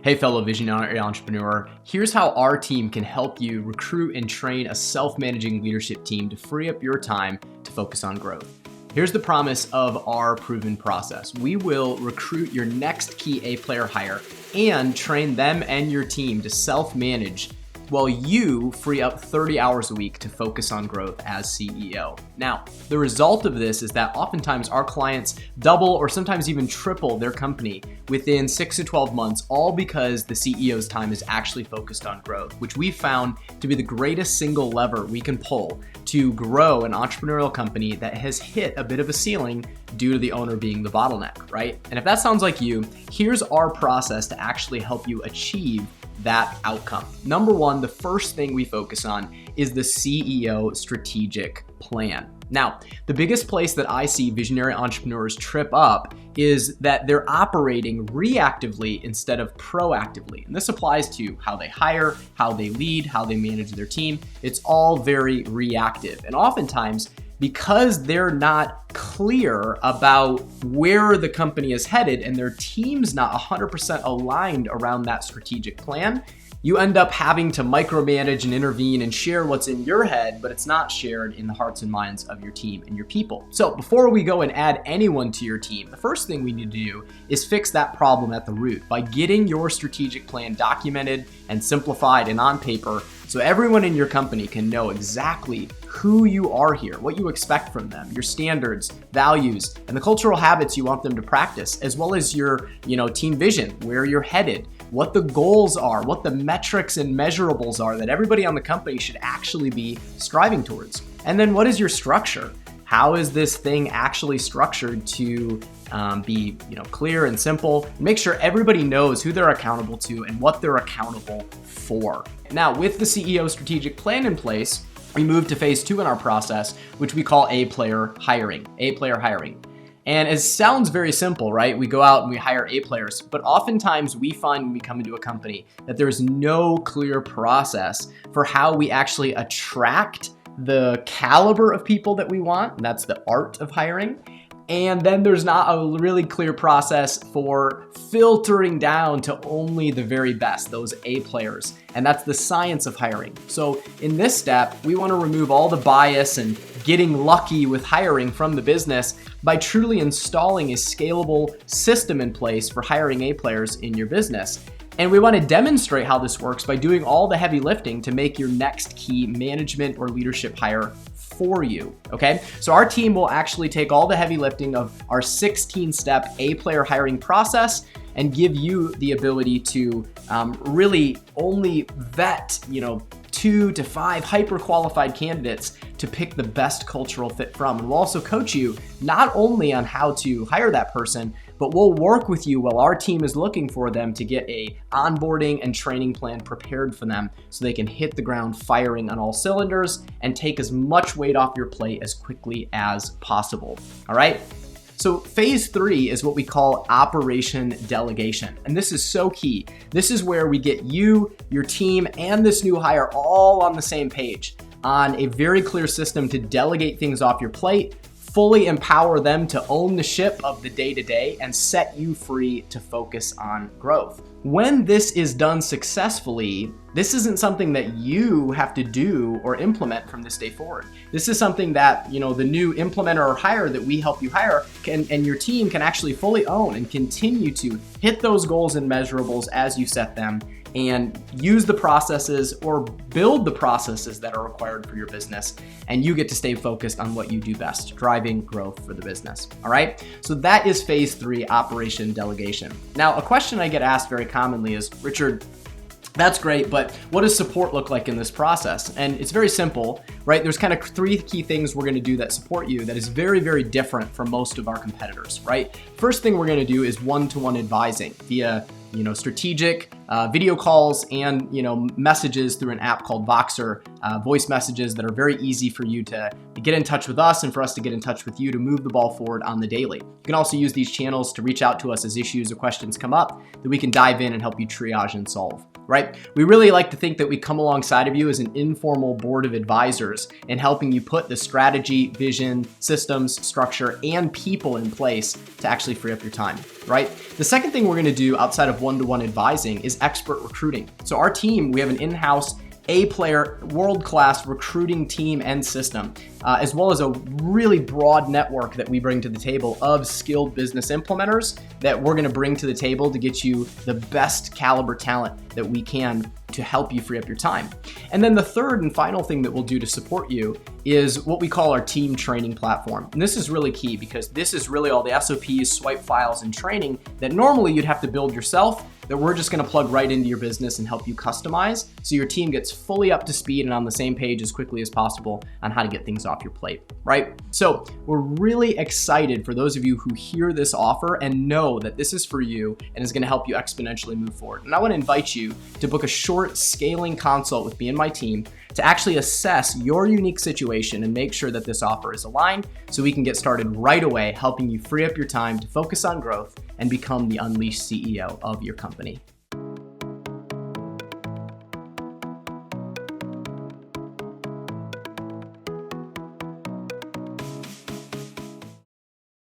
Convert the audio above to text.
Hey, fellow visionary entrepreneur, here's how our team can help you recruit and train a self-managing leadership team to free up your time to focus on growth. Here's the promise of our proven process. We will recruit your next key A-player hire and train them and your team to self-manage while you free up 30 hours a week to focus on growth as CEO. Now, the result of this is that oftentimes our clients double or sometimes even triple their company within 6 to 12 months, all because the CEO's time is actually focused on growth, which we found to be the greatest single lever we can pull to grow an entrepreneurial company that has hit a bit of a ceiling due to the owner being the bottleneck, right? And if that sounds like you, here's our process to actually help you achieve that outcome. Number one, the first thing we focus on is the CEO strategic plan. Now, the biggest place that I see visionary entrepreneurs trip up is that they're operating reactively instead of proactively. And this applies to how they hire, how they lead, how they manage their team. It's all very reactive. And oftentimes, because they're not clear about where the company is headed and their team's not 100% aligned around that strategic plan, you end up having to micromanage and intervene and share what's in your head, but it's not shared in the hearts and minds of your team and your people. So before we go and add anyone to your team, the first thing we need to do is fix that problem at the root by getting your strategic plan documented and simplified and on paper so everyone in your company can know exactly who you are here, what you expect from them, your standards, values, and the cultural habits you want them to practice, as well as your, team vision, where you're headed, what the goals are, what the metrics and measurables are that everybody on the company should actually be striving towards. And then what is your structure? How is this thing actually structured to be clear and simple? Make sure everybody knows who they're accountable to and what they're accountable for. Now, with the CEO strategic plan in place, we move to phase 2 in our process, which we call A-player hiring. And it sounds very simple, right? We go out and we hire A-players, but oftentimes we find when we come into a company that there's no clear process for how we actually attract the caliber of people that we want. And that's the art of hiring. And then there's not a really clear process for filtering down to only the very best, those A players. And that's the science of hiring. So in this step, we want to remove all the bias and getting lucky with hiring from the business by truly installing a scalable system in place for hiring A players in your business. And we want to demonstrate how this works by doing all the heavy lifting to make your next key management or leadership hire for you, okay? So our team will actually take all the heavy lifting of our 16-step A-player hiring process and give you the ability to really only vet, 2 to 5 hyper-qualified candidates to pick the best cultural fit from. And we'll also coach you not only on how to hire that person, but we'll work with you while our team is looking for them to get a onboarding and training plan prepared for them so they can hit the ground firing on all cylinders and take as much weight off your plate as quickly as possible. All right? So phase 3 is what we call operation delegation. And this is so key. This is where we get you, your team, and this new hire all on the same page on a very clear system to delegate things off your plate, fully empower them to own the ship of the day-to-day, and set you free to focus on growth. When this is done successfully, this isn't something that you have to do or implement from this day forward. This is something that, the new implementer or hire that we help you hire and your team can actually fully own and continue to hit those goals and measurables as you set them and use the processes or build the processes that are required for your business. And you get to stay focused on what you do best, driving growth for the business. All right. So that is phase 3, operation delegation. Now, a question I get asked very commonly is, Richard, that's great, but what does support look like in this process? And it's very simple, right? There's kind of 3 key things we're going to do that support you that is very, very different from most of our competitors, right? First thing we're going to do is one-to-one advising via strategic video calls and, messages through an app called Voxer, voice messages that are very easy for you to get in touch with us and for us to get in touch with you to move the ball forward on the daily. You can also use these channels to reach out to us as issues or questions come up that we can dive in and help you triage and solve. Right? We really like to think that we come alongside of you as an informal board of advisors in helping you put the strategy, vision, systems, structure, and people in place to actually free up your time, right? The second thing we're going to do outside of one-to-one advising is is expert recruiting. So our team, we have an in-house A-player, world-class recruiting team and system, as well as a really broad network that we bring to the table of skilled business implementers that we're gonna bring to the table to get you the best caliber talent that we can to help you free up your time. And then the third and final thing that we'll do to support you is what we call our team training platform. And this is really key because this is really all the SOPs, swipe files, and training that normally you'd have to build yourself, that we're just gonna plug right into your business and help you customize so your team gets fully up to speed and on the same page as quickly as possible on how to get things off your plate, right? So we're really excited for those of you who hear this offer and know that this is for you and is gonna help you exponentially move forward. And I wanna invite you to book a short scaling consult with me and my team to actually assess your unique situation and make sure that this offer is aligned so we can get started right away helping you free up your time to focus on growth and become the unleashed CEO of your company.